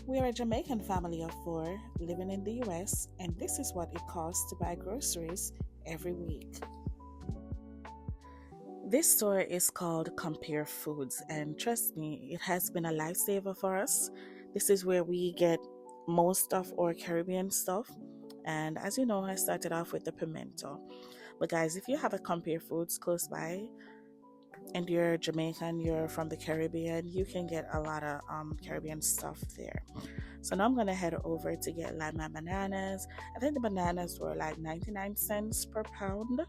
We are a Jamaican family of four living in the US, and this is what it costs to buy groceries every week. This store is called Compare Foods, and trust me, it has been a lifesaver for us. This is where we get most of our Caribbean stuff. And as you know, I started off with the pimento. But guys, if you have a Compare Foods close by and you're Jamaican, you're from the Caribbean, you can get a lot of Caribbean stuff there. So now I'm gonna head over to get like my bananas. I think the bananas were like 99 cents per pound.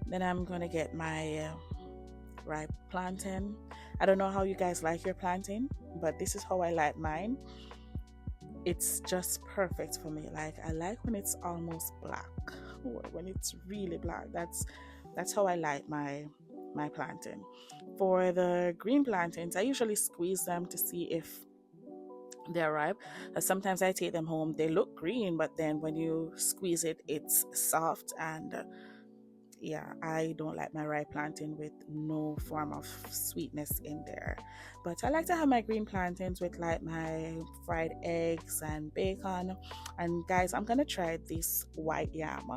Then I'm gonna get my ripe plantain. I don't know how you guys like your plantain, but this is how I like mine. It's just perfect for me. Like I like when it's almost black or when it's really black. That's how I like my plantain. For the green plantains, I usually squeeze them to see if they're ripe. Sometimes I take them home. They look green, but then when you squeeze it, it's soft and yeah, I don't like my ripe plantain with no form of sweetness in there. But I like to have my green plantains with like my fried eggs and bacon. And guys, I'm gonna try this white yam.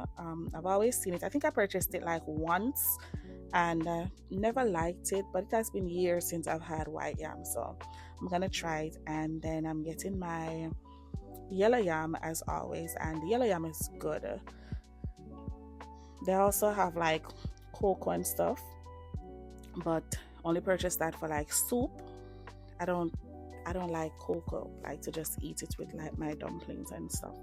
I've always seen it. I think I purchased it like once and never liked it, but it has been years since I've had white yam. So I'm gonna try it, and then I'm getting my yellow yam as always, and the yellow yam is good. They also have like cocoa and stuff, but only purchase that for like soup. I don't I don't like cocoa, like to just eat it with like my dumplings and stuff.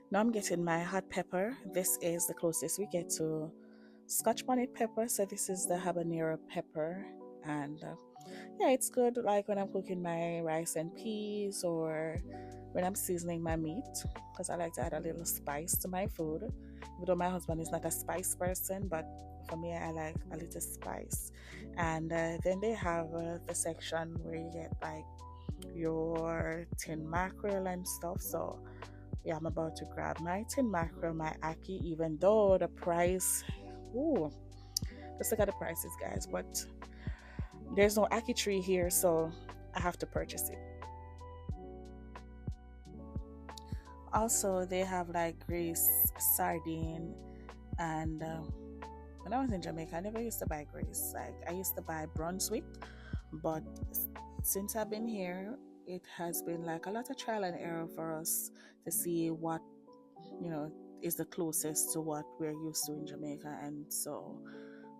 Now I'm getting my hot pepper. This is the closest we get to Scotch bonnet pepper. So this is the habanero pepper, and yeah, it's good like when I'm cooking my rice and peas or when I'm seasoning my meat because I like to add a little spice to my food. Even though my husband is not a spice person, but for me, I like a little spice. And then they have the section where you get like your tin mackerel and stuff. So yeah, I'm about to grab my tin mackerel, my ackee, even though the price, ooh, let's look at the prices, guys. But there's no ackee tree here, so I have to purchase it. Also, they have like grease sardine, and when I was in Jamaica, I never used to buy grease. Like I used to buy Brunswick, but since I've been here, it has been like a lot of trial and error for us to see what you know is the closest to what we're used to in Jamaica, and so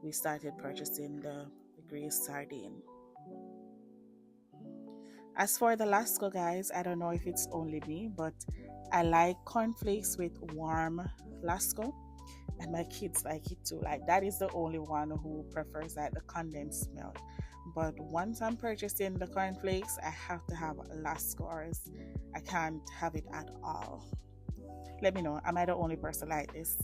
we started purchasing the grease sardine. As for the Lasco, guys, I don't know if it's only me, but I like cornflakes with warm Lasco, and my kids like it too. Like that is the only one who prefers like the condensed milk. But once I'm purchasing the cornflakes, I have to have Lasco, or else I can't have it at all. Let me know. Am I the only person like this?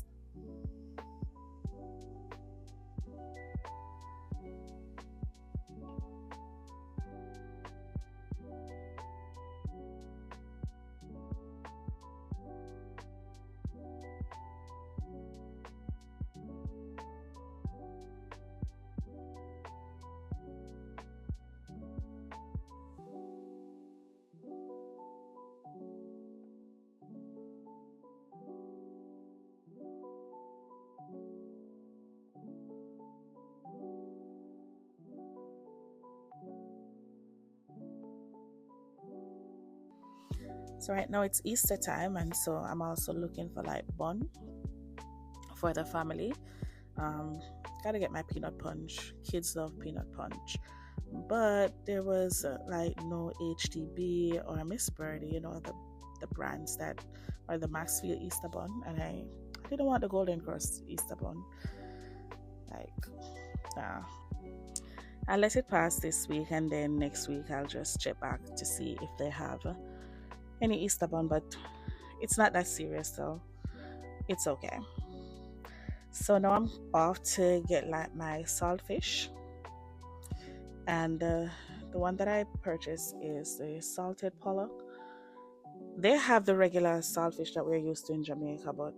So right now it's Easter time, and so I'm also looking for like bun for the family. Um, Gotta get my peanut punch. Kids love peanut punch, but there was like no HDB or Miss Birdie, the brands that are the Maxfield Easter bun, and I I didn't want the golden crust Easter bun. Like, nah. I'll let it pass this week, and then next week I'll just check back to see if they have any Easter bun. But it's not that serious, so it's okay. So now I'm off to get like my saltfish, and the one that I purchased is the salted pollock. They have the regular saltfish that we're used to in Jamaica, but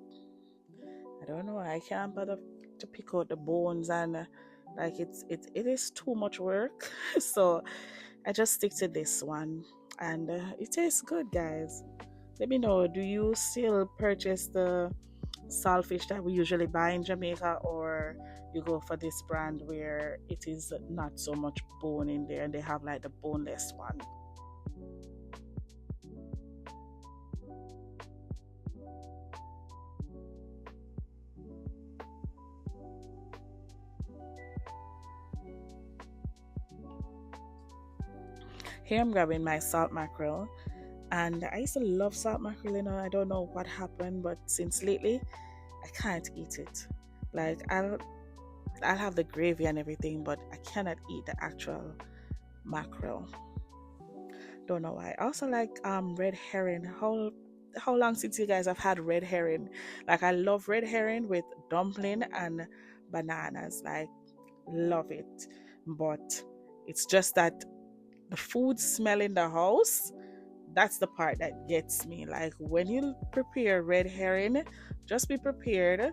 I don't know. I can't bother to pick out the bones, and like it is too much work. So I just stick to this one, and it tastes good, guys. Let me know. Do you still purchase the saltfish that we usually buy in Jamaica, or you go for this brand where it is not so much bone in there and they have like the boneless one? Here I'm grabbing my salt mackerel, and I used to love salt mackerel. I don't know what happened, but since lately I can't eat it. Like I'll have the gravy and everything, but I cannot eat the actual mackerel. Don't know why. I also like red herring. How long since you guys have had red herring? Like I love red herring with dumpling and bananas. Like love it. But it's just that the food smell in the house, that's the part that gets me. Like when you prepare red herring, just be prepared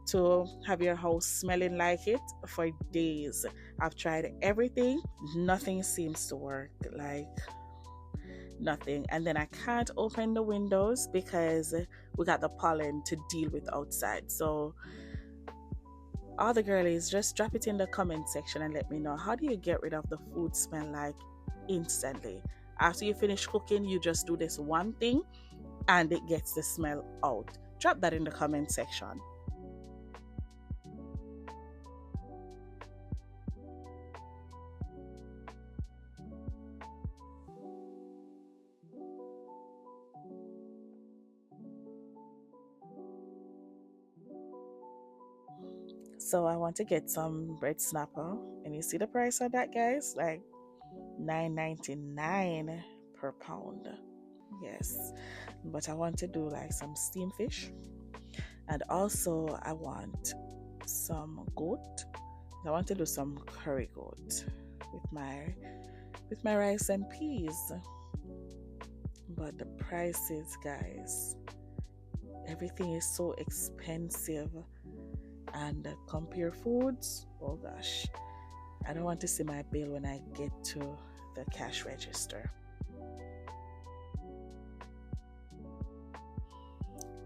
to have your house smelling like it for days. I've tried everything, nothing seems to work. Like nothing. And then I can't open the windows because we got the pollen to deal with outside. So all the girlies, just drop it in the comment section and let me know, how do you get rid of the food smell like instantly? After you finish cooking, you just do this one thing and it gets the smell out. Drop that in the comment section. So I want to get some bread snapper, and you see the price of that, guys? Like $9.99 per pound. Yes, but I want to do like some steamed fish, and also I want some goat. I want to do some curry goat with my rice and peas. But the prices, guys, everything is so expensive, and compare foods. Oh gosh, I don't want to see my bill when I get to the cash register.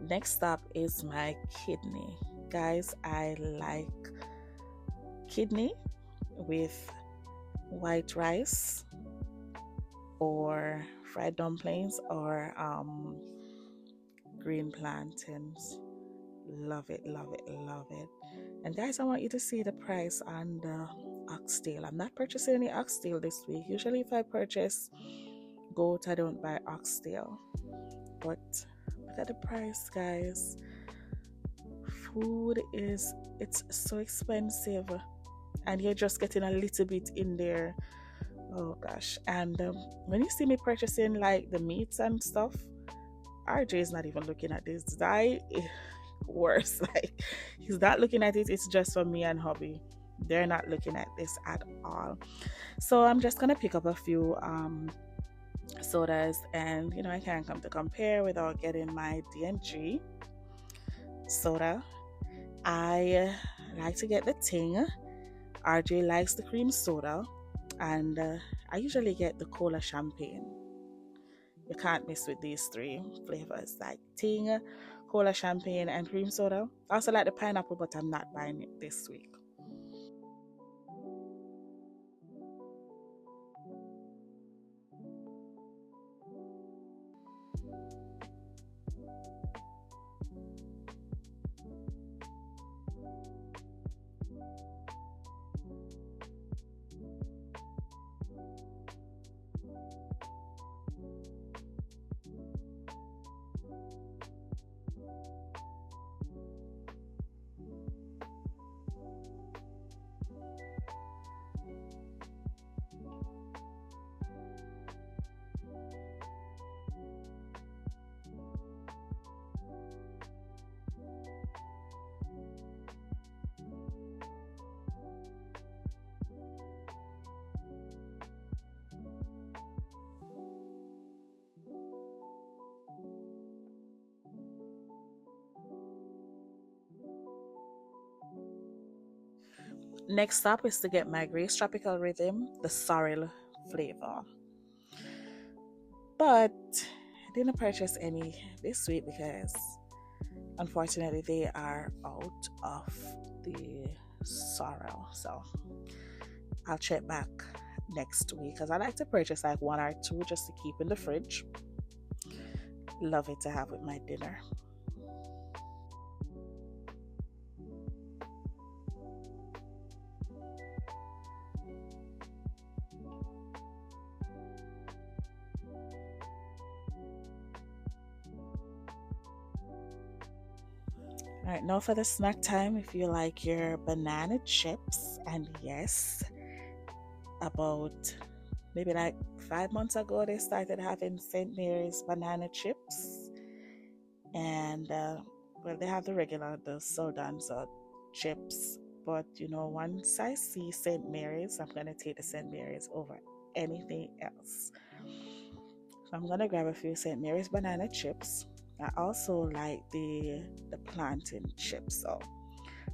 Next up is my kidney. Guys, I like kidney with white rice or fried dumplings or green plantains. Love it, love it, love it. And guys, I want you to see the price on the oxtail. I'm not purchasing any oxtail this week. Usually if I purchase goat, I don't buy oxtail. But look at the price, guys. Food it's so expensive, and you're just getting a little bit in there. Oh gosh. And when you see me purchasing like the meats and stuff, RJ is not even looking at this. I worse. Like he's not looking at it. It's just for me and hubby. They're not looking at this at all. So I'm just gonna pick up a few sodas, and I can't come to compare without getting my DNG soda. I like to get the ting. RJ likes the cream soda, and I usually get the cola champagne. You can't miss with these three flavors, like ting, cola champagne, and cream soda. I also like the pineapple, but I'm not buying it this week. Next stop is to get my Grace Tropical Rhythm, the sorrel flavor. But I didn't purchase any this week because unfortunately they are out of the sorrel. So I'll check back next week because I like to purchase like one or two just to keep in the fridge. Love it to have with my dinner. All right, now for the snack time. If you like your banana chips, and yes, about maybe like 5 months ago, they started having St. Mary's banana chips, and well, they have the regular, the sodas chips. But once I see St. Mary's, I'm gonna take the St. Mary's over anything else. So I'm gonna grab a few St. Mary's banana chips. I also like the plantain chips, so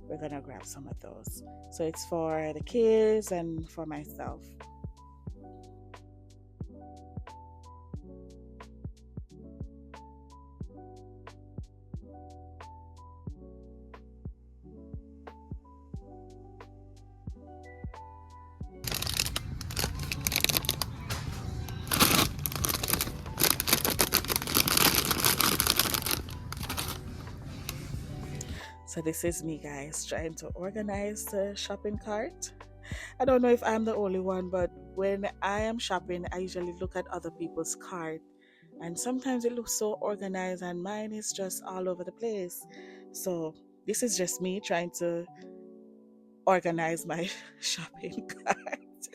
we're gonna grab some of those. So it's for the kids and for myself. So this is me, guys, trying to organize the shopping cart. I don't know if I'm the only one, but when I am shopping, I usually look at other people's cart, and sometimes it looks so organized, and mine is just all over the place. So this is just me trying to organize my shopping cart.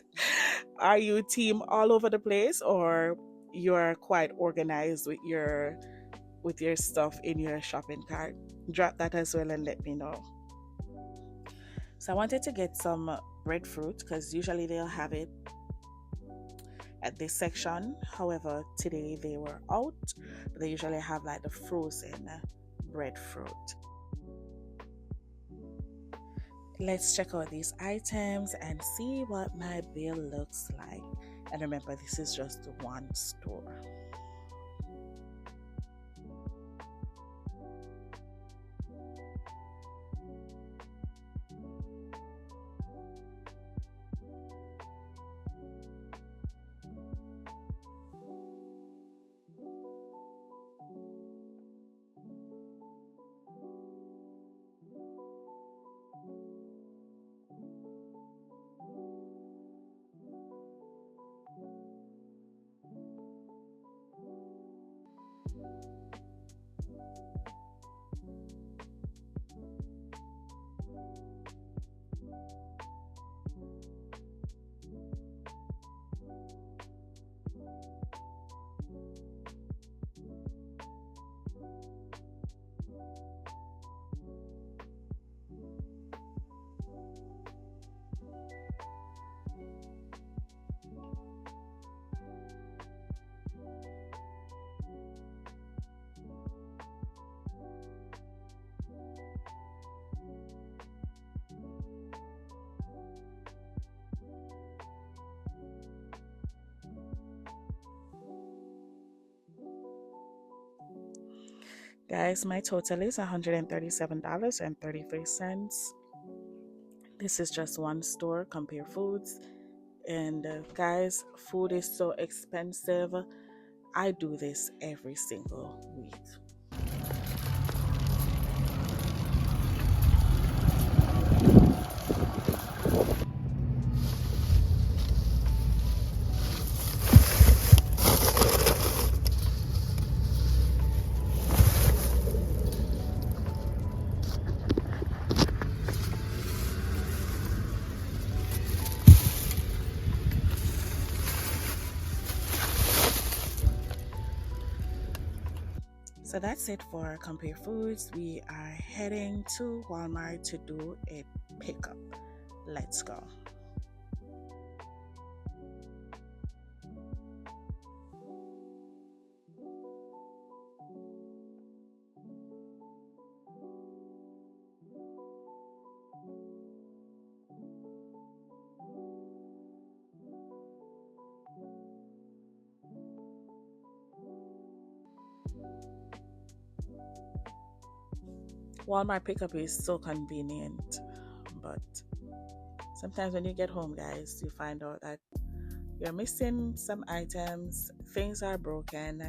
Are you team all over the place, or you're quite organized with your stuff in your shopping cart? Drop that as well and let me know. So I wanted to get some breadfruit because usually they'll have it at this section. However, today they were out, but they usually have like the frozen breadfruit. Let's check out these items and see what my bill looks like. And remember, this is just one store. Guys, my total is $137.33. This is just one store, Compare Foods. And guys, food is so expensive. I do this every single week. So that's it for Compare Foods. We are heading to Walmart to do a pickup. Let's go. Walmart pickup is so convenient, but sometimes when you get home, guys, you find out that you're missing some items, things are broken,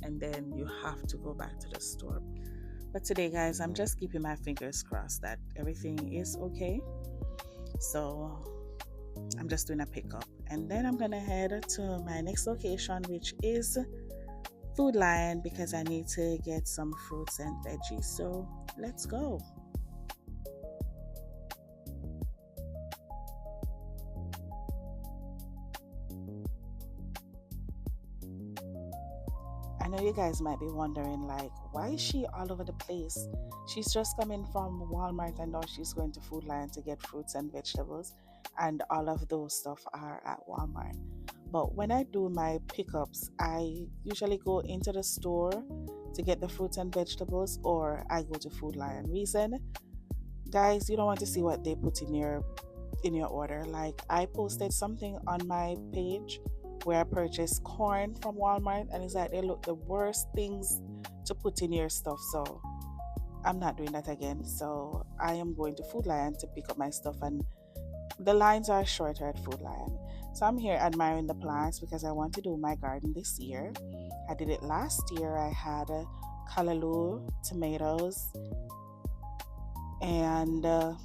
and then you have to go back to the store. But today, guys, I'm just keeping my fingers crossed that everything is okay. So I'm just doing a pickup, and then I'm gonna head to my next location, which is Food Lion, because I need to get some fruits and veggies. So let's go. I know you guys might be wondering, like, why is she all over the place? She's just coming from Walmart and now she's going to Food Lion to get fruits and vegetables, and all of those stuff are at Walmart. But when I do my pickups, I usually go into the store to get the fruits and vegetables, or I go to Food Lion. Reason, guys, you don't want to see what they put in your order. Like, I posted something on my page where I purchased corn from Walmart, and it's like they look the worst things to put in your stuff. So I'm not doing that again. So I am going to Food Lion to pick up my stuff, and the lines are shorter at Food Lion. So I'm here admiring the plants because I want to do my garden this year. I did it last year. I had callaloo, tomatoes, and I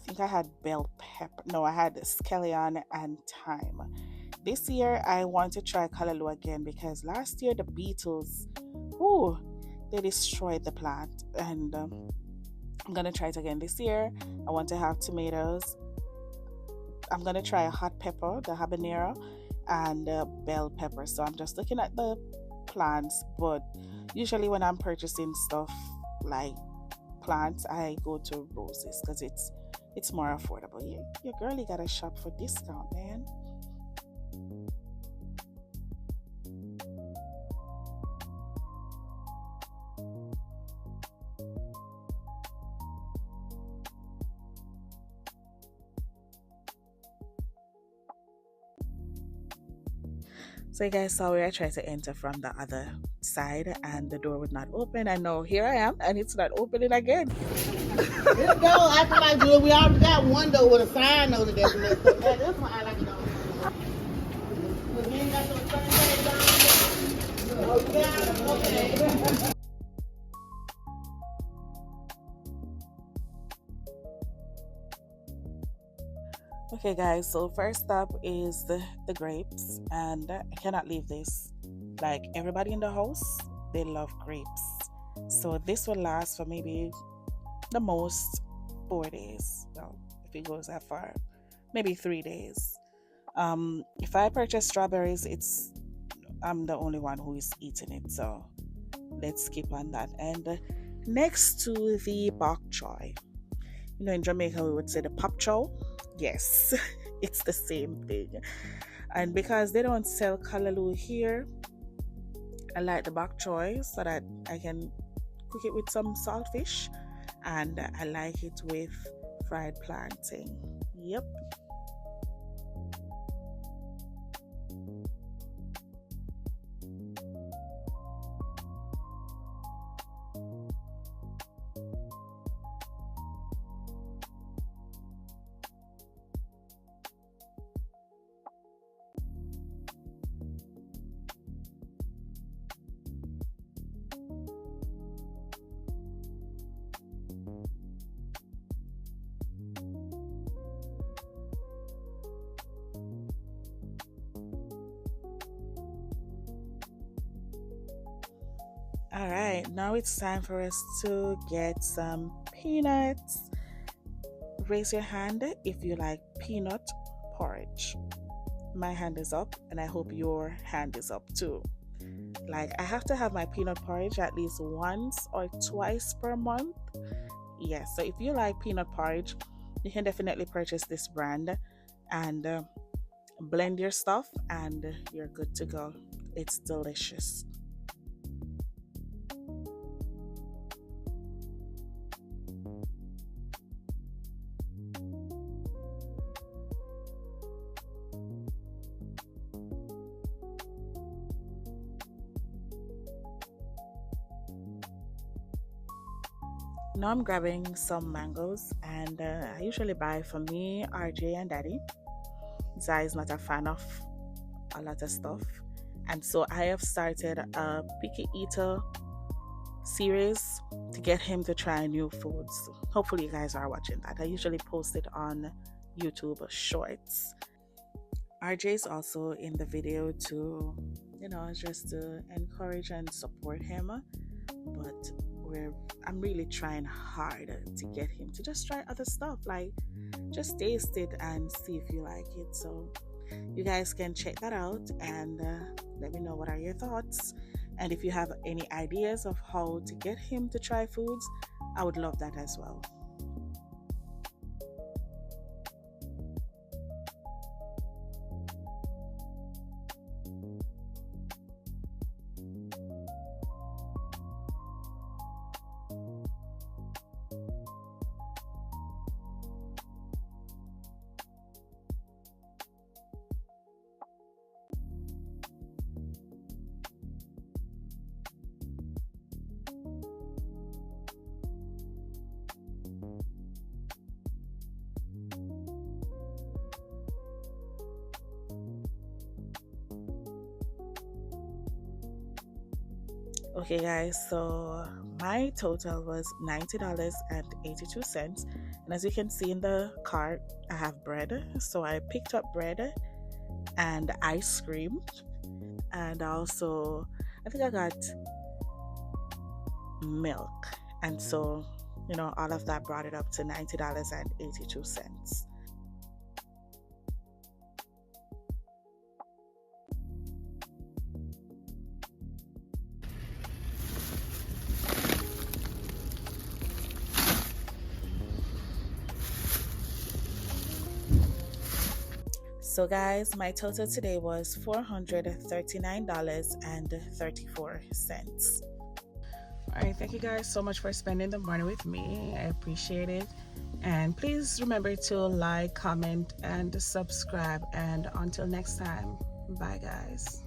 think I had bell pepper. No, I had scallion and thyme. This year I want to try callaloo again because last year the beetles, ooh, they destroyed the plant, and I'm gonna try it again this year. I want to have tomatoes. I'm gonna try a hot pepper, the habanero, and bell pepper. So I'm just looking at the plants, but usually when I'm purchasing stuff like plants, I go to roses because it's more affordable. Your girlie got to shop for discount, man. So you guys saw where I tried to enter from the other side and the door would not open. I know here I am and it's not opening again. Let's go. I feel like good. We already got one door with a sign on it that's messed up. This one I like it on. You ain't got no sunshade down. Oh, you got it? Okay. Okay guys, so first up is the grapes, and I cannot leave this. Like, everybody in the house, they love grapes. So this will last for maybe the most 4 days. Well, if it goes that far, maybe 3 days. If I purchase strawberries, I'm the only one who is eating it, so let's skip on that. And next to the bok choy, in Jamaica we would say the pop chow. Yes, it's the same thing. And because they don't sell callaloo here, I like the bok choy so that I can cook it with some saltfish, and I like it with fried plantain. Yep. All right, now it's time for us to get some peanuts. Raise your hand if you like peanut porridge. My hand is up, and I hope your hand is up too. Like, I have to have my peanut porridge at least once or twice per month. Yes, so if you like peanut porridge, you can definitely purchase this brand and blend your stuff, and you're good to go. It's delicious. Now I'm grabbing some mangoes, and I usually buy for me, RJ, and Daddy. Zai is not a fan of a lot of stuff, and so I have started a picky eater series to get him to try new foods. Hopefully, you guys are watching that. I usually post it on YouTube Shorts. RJ is also in the video to, just to encourage and support him. But I'm really trying hard to get him to just try other stuff, like just taste it and see if you like it. So you guys can check that out and let me know what are your thoughts. And if you have any ideas of how to get him to try foods, I would love that as well. Okay, guys, so my total was $90.82. And as you can see in the cart, I have bread. So I picked up bread and ice cream. And also, I think I got milk. And so, all of that brought it up to $90.82. So guys, my total today was $439.34. All right, thank you guys so much for spending the morning with me. I appreciate it. And please remember to like, comment, and subscribe. And until next time, bye guys.